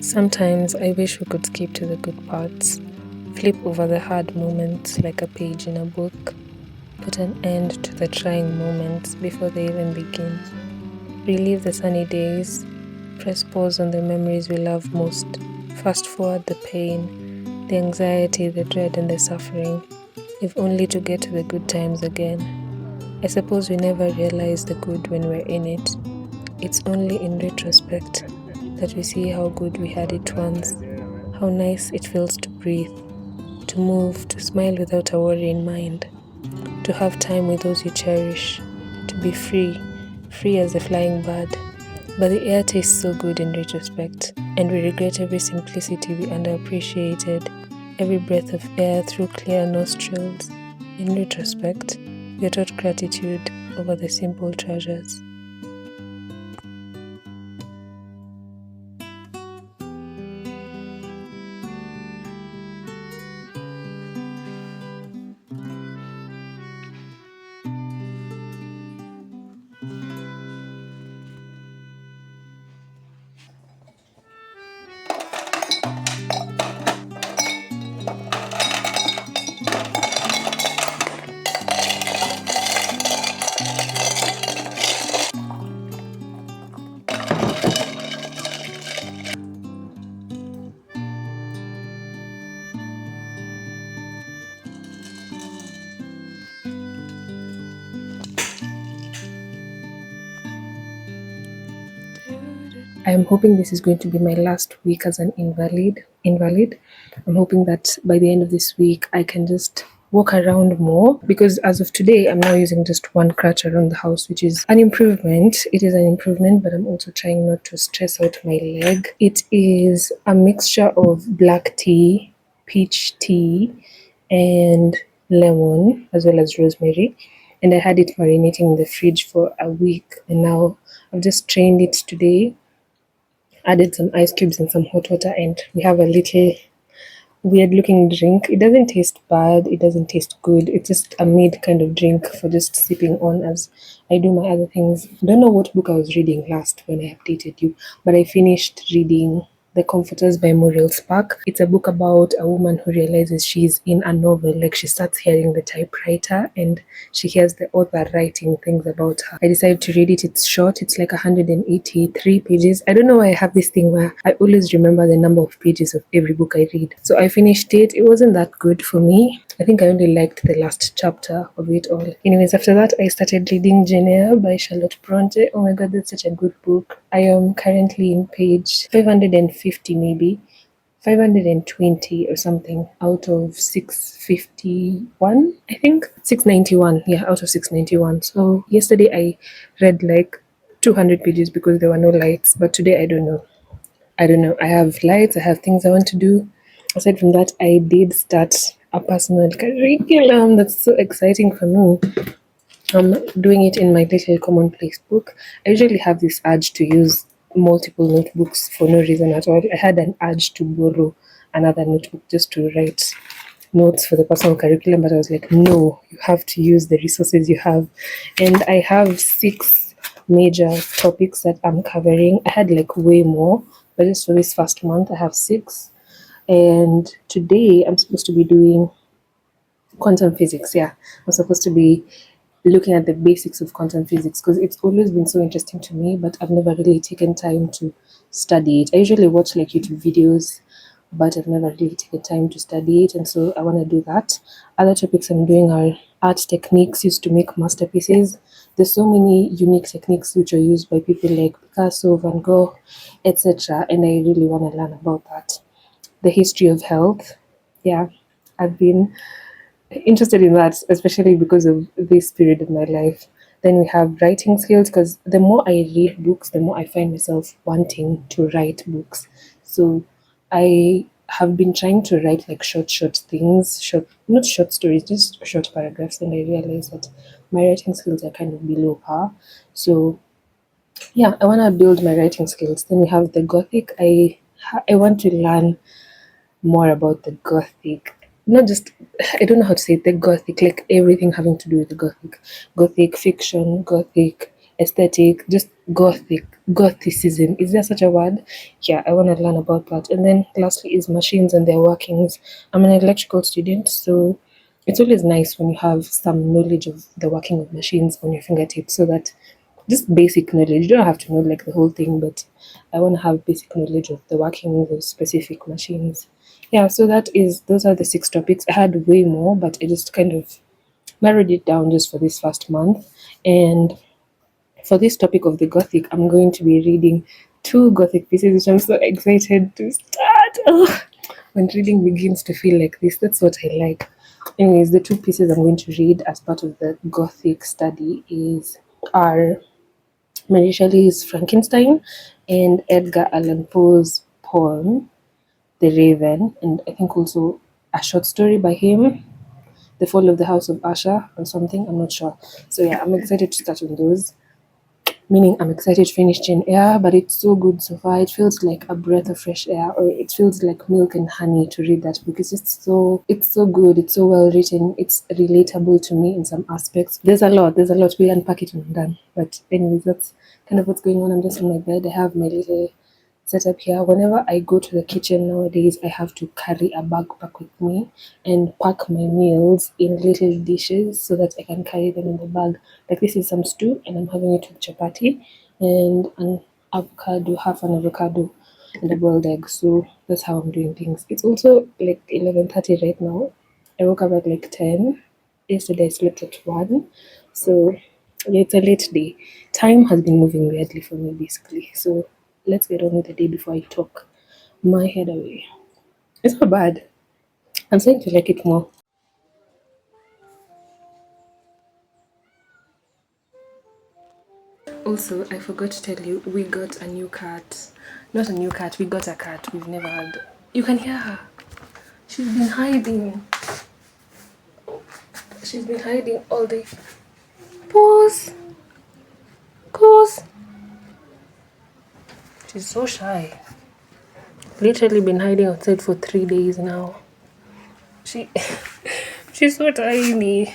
Sometimes I wish we could skip to the good parts, flip over the hard moments like a page in a book, put an end to the trying moments before they even begin, relive the sunny days, press pause on the memories we love most, fast forward the pain, the anxiety, the dread, and the suffering, if only to get to the good times again. I suppose we never realize the good when we're in it. It's only in retrospect that we see how good we had it once, how nice it feels to breathe, to move, to smile without a worry in mind, to have time with those you cherish, to be free, free as a flying bird. But the air tastes so good in retrospect, and we regret every simplicity we underappreciated, every breath of air through clear nostrils. In retrospect, we are taught gratitude over the simple treasures. I am hoping this is going to be my last week as an invalid. I'm hoping that by the end of this week I can just walk around more, because as of today I'm now using just one crutch around the house, which is an improvement. It is an improvement, but I'm also trying not to stress out my leg. It is a mixture of black tea, peach tea, and lemon, as well as rosemary. And I had it marinating in the fridge for a week, and now I've just strained it today, added some ice cubes and some hot water, and we have a little weird looking drink. It doesn't taste bad, it doesn't taste good. It's just a mid kind of drink for just sipping on as I do my other things. I don't know what book I was reading last when I updated you, but I finished reading The Comforters by Muriel Spark. It's a book about a woman who realizes she's in a novel. Like, she starts hearing the typewriter and she hears the author writing things about her. I decided to read it. It's short. It's like 183 pages. I don't know why I have this thing where I always remember the number of pages of every book I read. So I finished it. It wasn't that good for me. I think I only liked the last chapter of it all. Anyways, after that, I started reading Jane Eyre by Charlotte Bronte. Oh my god, that's such a good book. I am currently in page 550, maybe 520 or something out of 651, I think 691. Yeah, out of 691. So yesterday I read like 200 pages because there were no lights, but today I don't know. I have lights, I have things I want to do. Aside from that, I did start a personal curriculum. That's so exciting for me. I'm doing it in my little commonplace book. I usually have this urge to use multiple notebooks for no reason at all. I had an urge to borrow another notebook just to write notes for the personal curriculum, but I was like, no, you have to use the resources you have. And I have 6 major topics that I'm covering. I had like way more, but just for this first month, I have 6. And today I'm supposed to be doing quantum physics. Yeah, I'm supposed to be looking at the basics of quantum physics because it's always been so interesting to me, but I've never really taken time to study it. I usually watch like YouTube videos, but I've never really taken time to study it, and so I want to do that. Other topics I'm doing are art techniques used to make masterpieces. There's so many unique techniques which are used by people like Picasso, Van Gogh, etc., and I really want to learn about that. The history of health. Yeah, I've been interested in that, especially because of this period of my life. Then we have writing skills, because the more I read books, the more I find myself wanting to write books. So I have been trying to write like short things, not short stories, just short paragraphs, and I realized that my writing skills are kind of below par. So yeah, I want to build my writing skills. Then we have the Gothic. I want to learn more about the Gothic. Not just, I don't know how to say it, the Gothic, like everything having to do with the Gothic. Gothic fiction, Gothic aesthetic, just Gothic. Gothicism. Is there such a word? Yeah, I want to learn about that. And then lastly is machines and their workings. I'm an electrical student, so it's always nice when you have some knowledge of the working of machines on your fingertips, so that just basic knowledge. You don't have to know like the whole thing, but I want to have basic knowledge of the workings of specific machines. Yeah, so those are the six topics. I had way more, but I just kind of narrowed it down just for this first month. And for this topic of the Gothic, I'm going to be reading two Gothic pieces, which I'm so excited to start. Oh, when reading begins to feel like this, that's what I like. Anyways, the two pieces I'm going to read as part of the Gothic study are Mary Shelley's Frankenstein and Edgar Allan Poe's poem The Raven, and I think also a short story by him, The Fall of the House of Usher or something. I'm not sure. So yeah, I'm excited to start on those. Meaning I'm excited to finish Jane Eyre, but it's so good so far. It feels like a breath of fresh air, or it feels like milk and honey to read that book. It's so good. It's so well written. It's relatable to me in some aspects. There's a lot. We'll unpack it when I'm done. But anyways, that's kind of what's going on. I'm just on my bed. I have my little set up here. Whenever I go to the kitchen nowadays, I have to carry a backpack with me and pack my meals in little dishes so that I can carry them in the bag. Like this is some stew, and I'm having it with chapati and an avocado, half an avocado, and a boiled egg. So that's how I'm doing things. It's also like 11:30 right now. I woke up at like 10. Yesterday I slept at 1. So yeah, it's a late day. Time has been moving weirdly for me basically. So let's get on with the day before I talk my head away. It's not bad. I'm starting to like it more. Also, I forgot to tell you, we got a new cat. Not a new cat, we got a cat we've never had. You can hear her. She's been hiding. She's been hiding all day. Pause. Pause. She's so shy. Literally been hiding outside for 3 days now. She she's so tiny.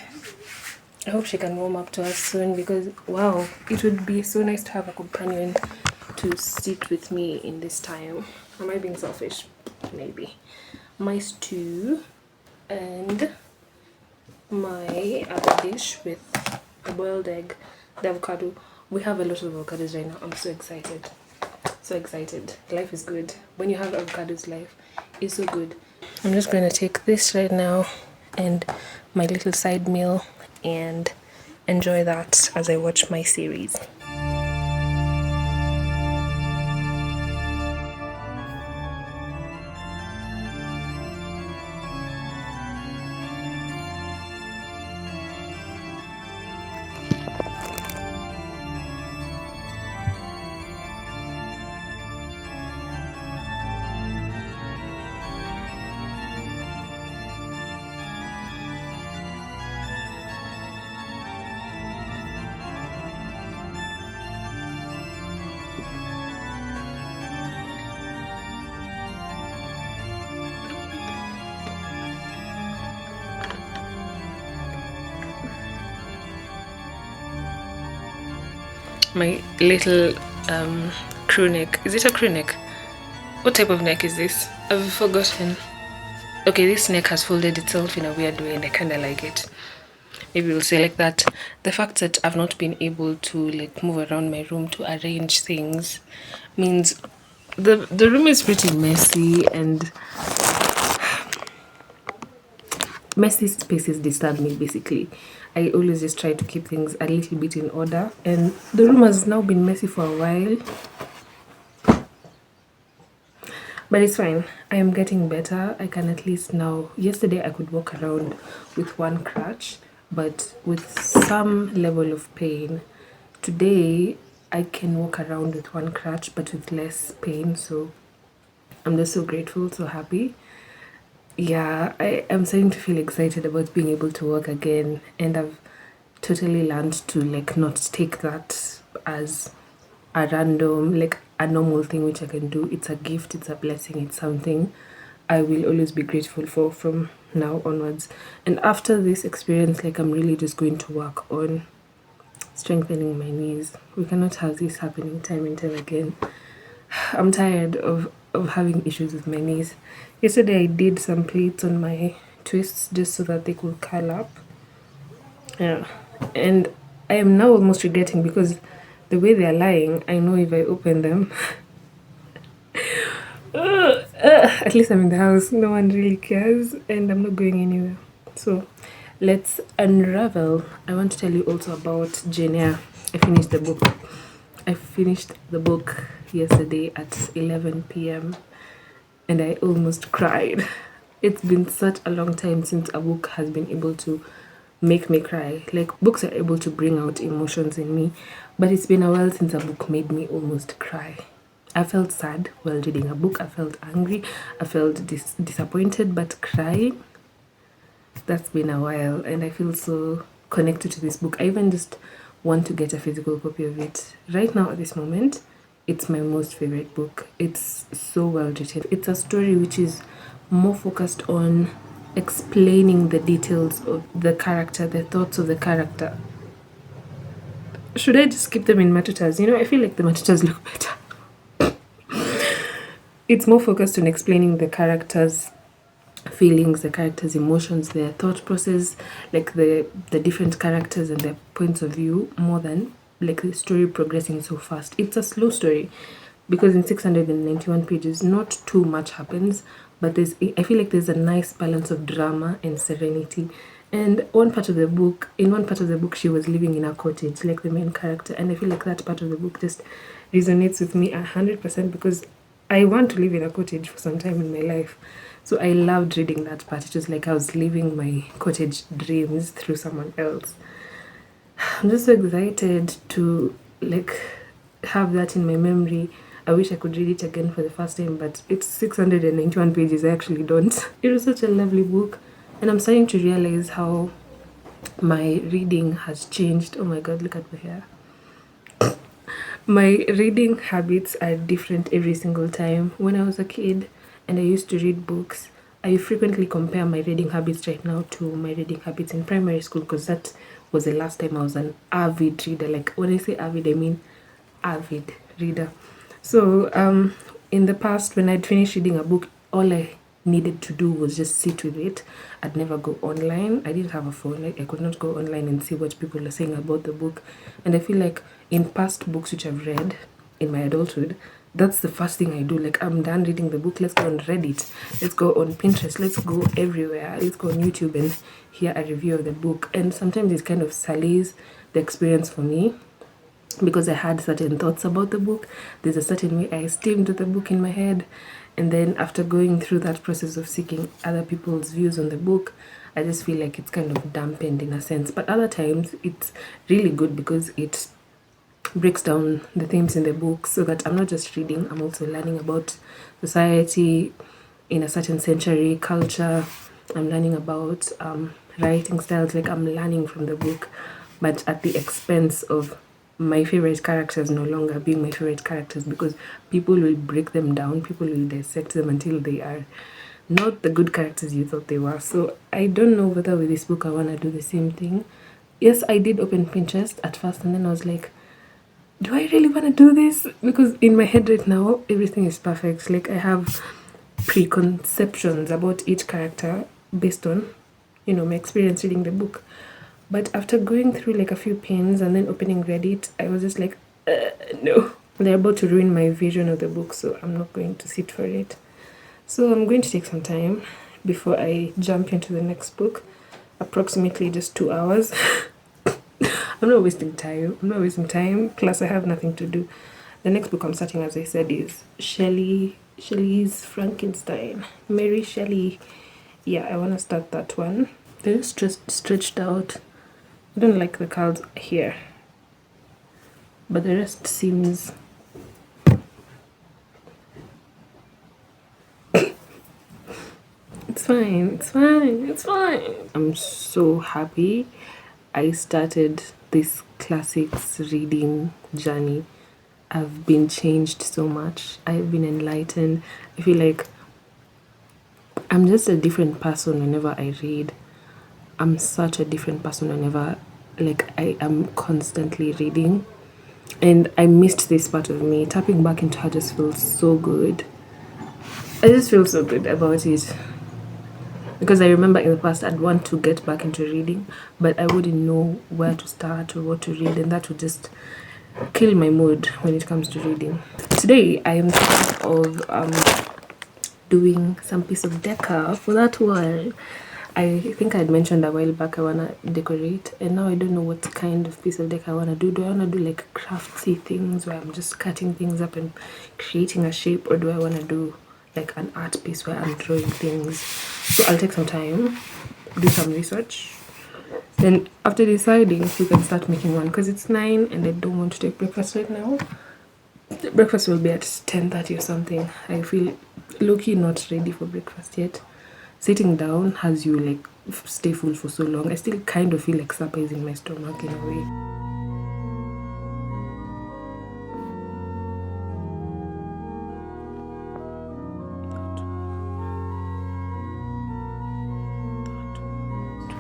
I hope she can warm up to us soon because wow, it would be so nice to have a companion to sit with me in this time. Am I being selfish? Maybe. My stew and my other dish with a boiled egg, the avocado. We have a lot of avocados right now. I'm so excited. So excited. Life is good. When you have avocados, life is so good. I'm just going to take this right now and my little side meal and enjoy that as I watch my series. My little crew neck. Is it a crew neck? What type of neck is this? I've forgotten. Okay, this neck has folded itself in a weird way and I kind of like it. Maybe we'll say like that. The fact that I've not been able to like move around my room to arrange things means the room is pretty messy, and messy spaces disturb me basically. I always just try to keep things a little bit in order, and the room has now been messy for a while, but it's fine. I am getting better. I can at least now. Yesterday I could walk around with one crutch, but with some level of pain. Today I can walk around with one crutch, but with less pain. So I'm just so grateful, so happy. Yeah, I am starting to feel excited about being able to walk again, and I've totally learned to like not take that as a random, like a normal thing which I can do. It's a gift, it's a blessing, it's something I will always be grateful for from now onwards. And after this experience, like I'm really just going to work on strengthening my knees. We cannot have this happening time and time again. I'm tired of having issues with my knees. Yesterday I did some plates on my twists just so that they could curl up. Yeah. And I am now almost regretting because the way they are lying, I know if I open them, at least I'm in the house, no one really cares, and I'm not going anywhere. So let's unravel. I want to tell you also about Jane Eyre. I finished the book. I finished the book yesterday at 11 p.m. and I almost cried. It's been such a long time since a book has been able to make me cry. Like, books are able to bring out emotions in me, but it's been a while since a book made me almost cry. I felt sad while reading a book. I felt angry. I felt disappointed, but crying, that's been a while, and I feel so connected to this book. I even just want to get a physical copy of it. Right now, at this moment, it's my most favorite book. It's so well written. It's a story which is more focused on explaining the details of the character, the thoughts of the character. Should I just keep them in matutas? You know, I feel like the matutas look better. It's more focused on explaining the characters' feelings, the characters' emotions, their thought process, like the different characters and their points of view, more than like the story progressing so fast. It's a slow story because in 691 pages, not too much happens, but I feel like there's a nice balance of drama and serenity. And in one part of the book, she was living in a cottage, like the main character, and I feel like that part of the book just resonates with me 100% because I want to live in a cottage for some time in my life. So I loved reading that part. It was like I was living my cottage dreams through someone else. I'm just so excited to like have that in my memory. I wish I could read it again for the first time, but it's 691 pages. I actually don't. It was such a lovely book, and I'm starting to realize how my reading has changed. Oh my god, look at my hair. My reading habits are different every single time. When I was a kid and I used to read books, I frequently compare my reading habits right now to my reading habits in primary school because that was the last time I was an avid reader. Like, when I say avid, I mean avid reader. So in the past, when I'd finished reading a book, all I needed to do was just sit with it. I'd never go online. I didn't have a phone. I could not go online and see what people are saying about the book. And I feel like in past books which I've read in my adulthood, that's the first thing I do. Like, I'm done reading the book, let's go on Reddit, let's go on Pinterest, let's go everywhere, let's go on YouTube and hear a review of the book. And sometimes it kind of sullies the experience for me because I had certain thoughts about the book. There's a certain way I esteemed the book in my head, and then after going through that process of seeking other people's views on the book, I just feel like it's kind of dampened in a sense. But other times it's really good because it breaks down the themes in the book so that I'm not just reading, I'm also learning about society in a certain century, culture. I'm learning about writing styles. Like, I'm learning from the book, but at the expense of my favorite characters no longer being my favorite characters, because people will break them down, people will dissect them until they are not the good characters you thought they were. So I don't know whether with this book I want to do the same thing. Yes, I did open Pinterest at first, and then I was like, do I really want to do this? Because in my head right now, everything is perfect. Like, I have preconceptions about each character based on, you know, my experience reading the book. But after going through like a few pins and then opening Reddit, I was just like, no. They're about to ruin my vision of the book, so I'm not going to sit for it. So I'm going to take some time before I jump into the next book, approximately just 2 hours. I'm not wasting time. Plus, I have nothing to do. The next book I'm starting, as I said, is Shelley's Frankenstein. Mary Shelley. Yeah, I want to start that one. They're just stretched out. I don't like the curls here, but the rest seems it's fine. I'm so happy I started this classics reading journey. I've been changed so much. I've been enlightened. I feel like I'm just a different person whenever I read. I'm such a different person whenever like I am constantly reading, and I missed this part of me. Tapping back into her just feels so good. I just feel so good about it because I remember in the past I'd want to get back into reading, but I wouldn't know where to start or what to read, and that would just kill my mood when it comes to reading. Today I am thinking of doing some piece of decor for that wall. I think I'd mentioned a while back I wanna decorate, and now I don't know what kind of piece of decor I wanna do. Do I wanna do like craftsy things where I'm just cutting things up and creating a shape, or do I wanna do like an art piece where I'm drawing things? So I'll take some time, do some research. Then after deciding, we can start making one because it's 9 and I don't want to take breakfast right now. The breakfast will be at 10:30 or something. I feel low-key not ready for breakfast yet. Sitting down has you like stay full for so long. I still kind of feel like supper is in my stomach in a way.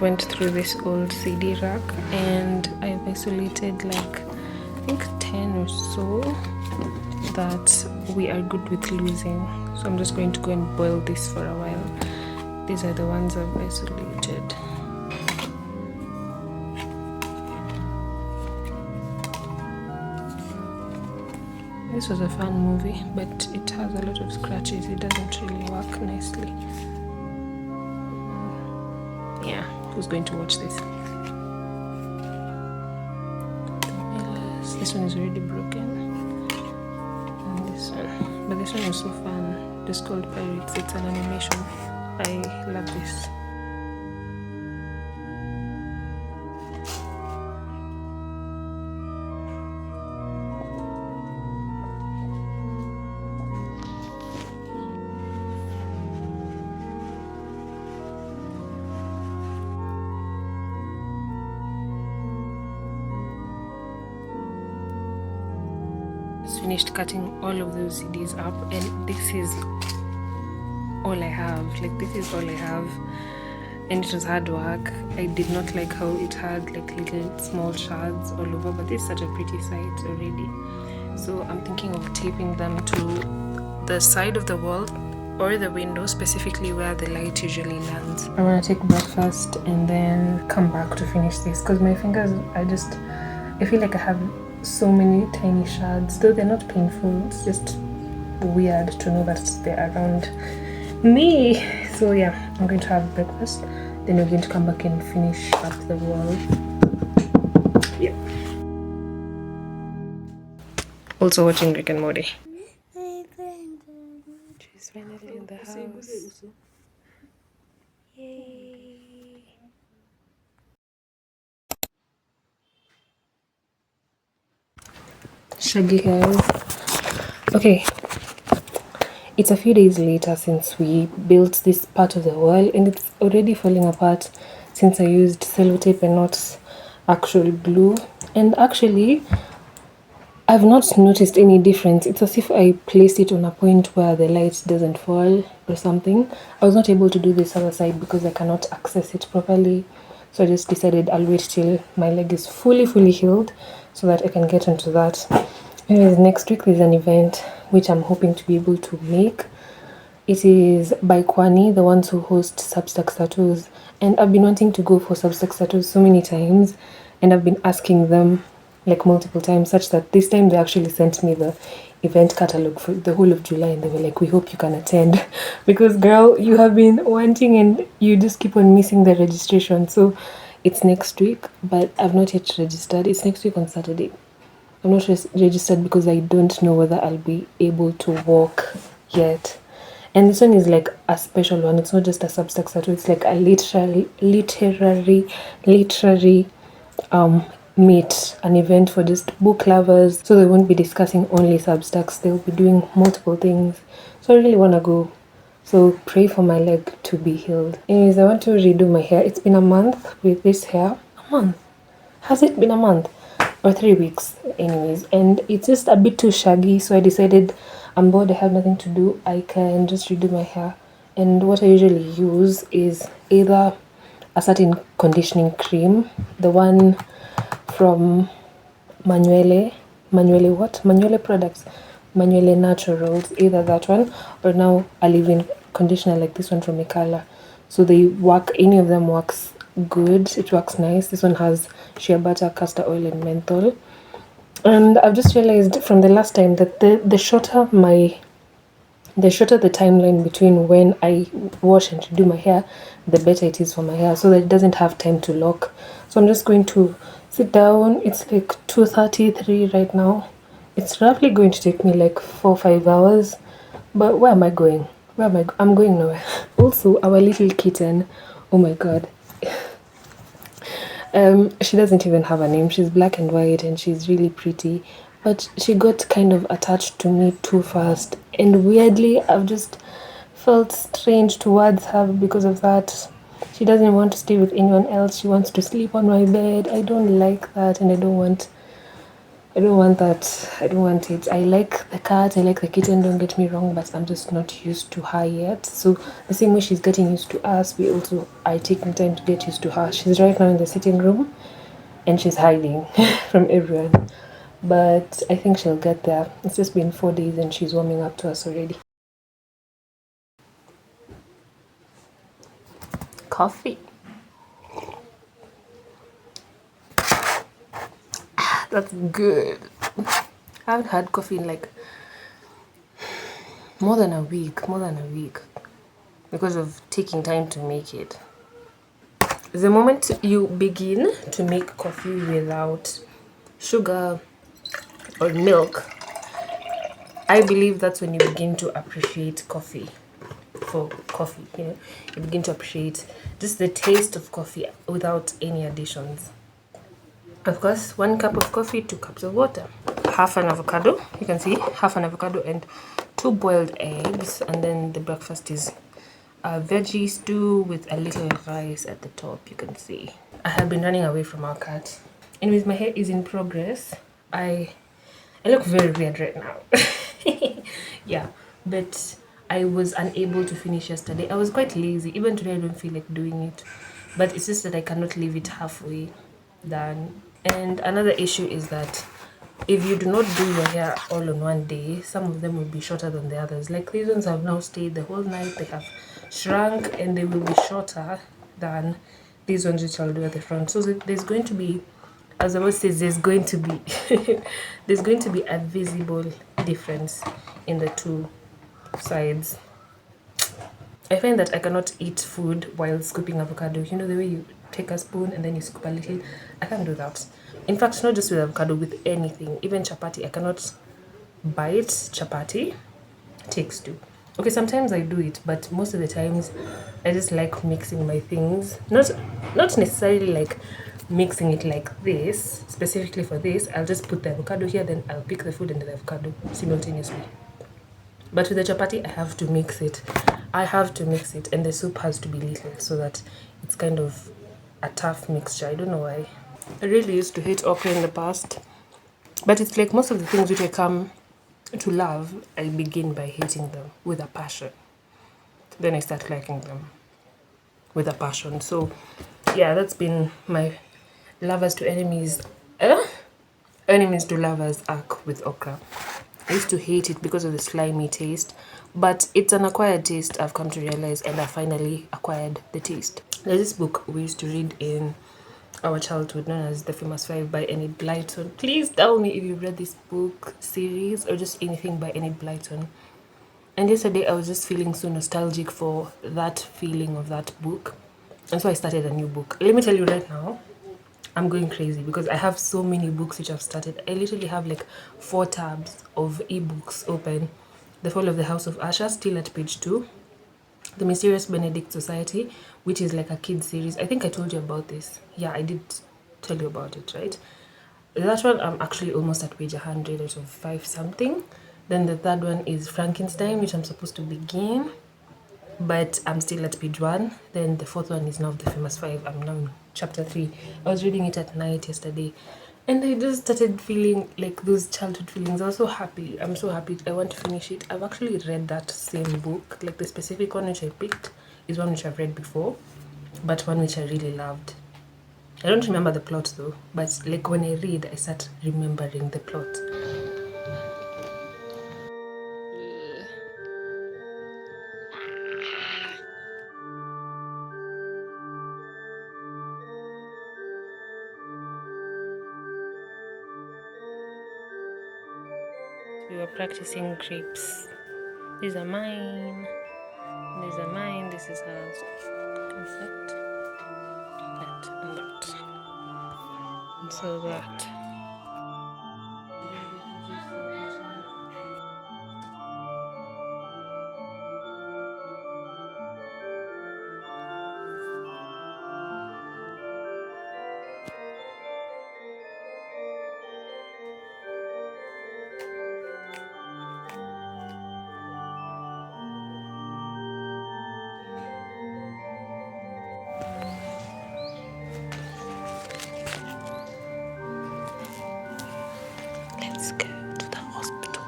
Went through this old CD rack and I've isolated like I think 10 or so that we are good with losing. So I'm just going to go and boil this for a while. These are the ones I've isolated. This was a fun movie, but it has a lot of scratches. It doesn't really work nicely. Yeah, who's going to watch this? This one is already broken. And this one. But this one is so fun. Just called Pirates. It's an animation. I love this. Finished cutting all of those CDs up, and this is all I have. Like, this is all I have, and it was hard work. I did not like how it had like little small shards all over, but this is such a pretty sight already. So I'm thinking of taping them to the side of the wall or the window, specifically where the light usually lands. I want to take breakfast and then come back to finish this because my fingers, I feel like I have so many tiny shards, though they're not painful. It's just weird to know that they're around me. So yeah, I'm going to have breakfast, then we're going to come back and finish up the wall. Yeah. Also watching Rick and Morty. She's finally in the house. Yay. Shaggy hair. Okay, it's a few days later since we built this part of the wall, and it's already falling apart since I used sellotape and not actual glue. And actually, I've not noticed any difference. It's as if I placed it on a point where the light doesn't fall or something. I was not able to do this other side because I cannot access it properly. So I just decided I'll wait till my leg is fully healed so that I can get into that. Anyways, next week there's an event which I'm hoping to be able to make. It is by Kwani, the ones who host Substack Tattoos. And I've been wanting to go for Substack Tattoos so many times, and I've been asking them like multiple times, such that this time they actually sent me the event catalog for the whole of July, and they were like, we hope you can attend because girl, you have been wanting and you just keep on missing the registration. So it's next week, but I've not yet registered. It's next week on Saturday. I'm not registered because I don't know whether I'll be able to walk yet. And this one is like a special one. It's not just a Substack tattoo. It's like a literary meet, an event for just book lovers. So they won't be discussing only Substacks. They'll be doing multiple things. So I really want to go. So pray for my leg to be healed. Anyways, I want to redo my hair. It's been a month with this hair. A month? Has it been a month? Or 3 weeks anyways, and it's just a bit too shaggy, so I decided I'm bored, I have nothing to do, I can just redo my hair. And what I usually use is either a certain conditioning cream, the one from Manuele. Manuele what? Manuele products. Manuele Naturals. Either that one or now a leave-in conditioner like this one from Mikala. So they work, any of them works good. It works nice. This one has shea butter, castor oil, and menthol. And I've just realized from the last time that the shorter the timeline between when I wash and do my hair, the better it is for my hair, so that it doesn't have time to lock. So I'm just going to sit down. It's like 2:33 right now. It's roughly going to take me like 4 or 5 hours. But where am I going? I'm going nowhere. Also, our little kitten, oh my god, she doesn't even have a name. She's black and white and she's really pretty. But she got kind of attached to me too fast. And weirdly, I've just felt strange towards her because of that. She doesn't want to stay with anyone else. She wants to sleep on my bed. I don't like that and I don't want that. I don't want it. I like the cat, I like the kitten, don't get me wrong, but I'm just not used to her yet. So the same way she's getting used to us, we also are taking time to get used to her. She's right now in the sitting room and she's hiding from everyone. But I think she'll get there. It's just been 4 days and she's warming up to us already. Coffee. That's good. I haven't had coffee in like more than a week, because of taking time to make it. The moment you begin to make coffee without sugar or milk, I believe that's when you begin to appreciate coffee for coffee. You begin to appreciate just the taste of coffee without any additions. Of course, 1 cup of coffee, 2 cups of water, half an avocado. You can see half an avocado and 2 boiled eggs, and then the breakfast is a veggie stew with a little rice at the top. You can see I have been running away from our cat. Anyways, my hair is in progress. I look very weird right now. Yeah, but I was unable to finish yesterday. I was quite lazy. Even today I don't feel like doing it, but it's just that I cannot leave it halfway done. And another issue is that if you do not do your hair all on one day, some of them will be shorter than the others. Like these ones have now stayed the whole night, they have shrunk and they will be shorter than these ones which I'll do at the front. So there's going to be, as I always say, there's going to be there's going to be a visible difference in the two sides. I find that I cannot eat food while scooping avocado. You know the way you take a spoon and then you scoop a little? I can't do that. In fact, not just with avocado, with anything. Even chapati, I cannot bite chapati. It takes two. Okay, sometimes I do it, but most of the times I just like mixing my things. Not necessarily like mixing it like this, specifically for this. I'll just put the avocado here, then I'll pick the food and the avocado simultaneously. But with the chapati, I have to mix it. And the soup has to be little so that it's kind of a tough mixture. I don't know why. I really used to hate okra in the past, but it's like most of the things which I come to love, I begin by hating them with a passion. Then I start liking them with a passion. So, yeah, that's been my lovers to enemies, enemies to lovers arc with okra. I used to hate it because of the slimy taste, but it's an acquired taste, I've come to realize, and I finally acquired the taste. There's this book we used to read in our childhood known as The Famous Five by Enid Blyton. Please tell me if you've read this book series or just anything by Enid Blyton. And yesterday I was just feeling so nostalgic for that feeling of that book. And so I started a new book. Let me tell you right now, I'm going crazy because I have so many books which I've started. I literally have like 4 tabs of ebooks open. The Fall of the House of Usher, still at page 2. The Mysterious Benedict Society, which is like a kid series. I think I told you about this. Yeah, I did tell you about it, right? That one, I'm actually almost at page 100 out of 5 something. Then the third one is Frankenstein, which I'm supposed to begin, but I'm still at page 1. Then the fourth one is now The Famous Five. I'm now in chapter 3. I was reading it at night yesterday, and I just started feeling like those childhood feelings. I was so happy. I'm so happy. I want to finish it. I've actually read that same book. Like the specific one which I picked is one which I've read before, but one which I really loved. I don't remember the plot though, but like when I read, I start remembering the plot. We were practicing grapes. These are mine. These are mine. This is hers. That, and that. And so that. Let's go to the hospital.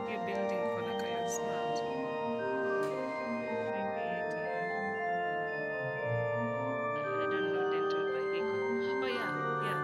You're building Konakala smart. Maybe I don't know dental vehicle. Oh yeah, yeah.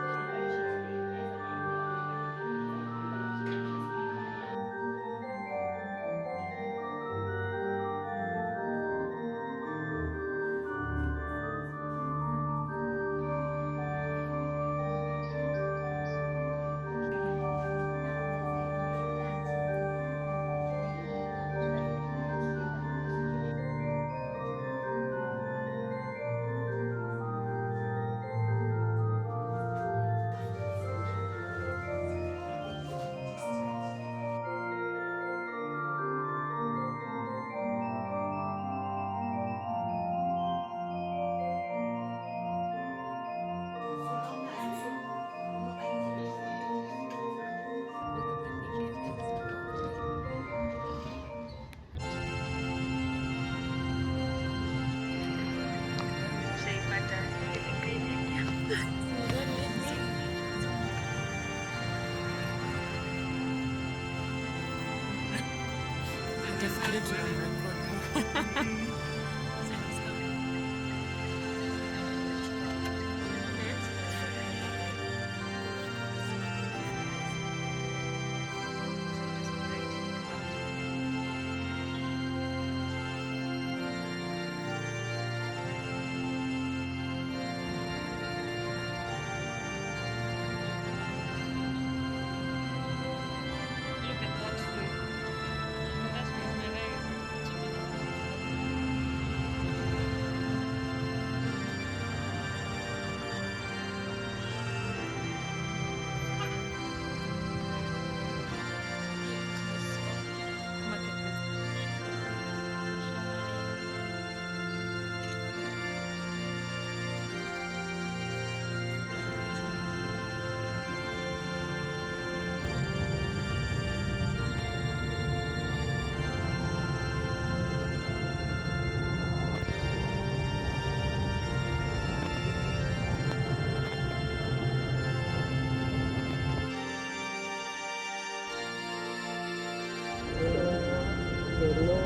Hello,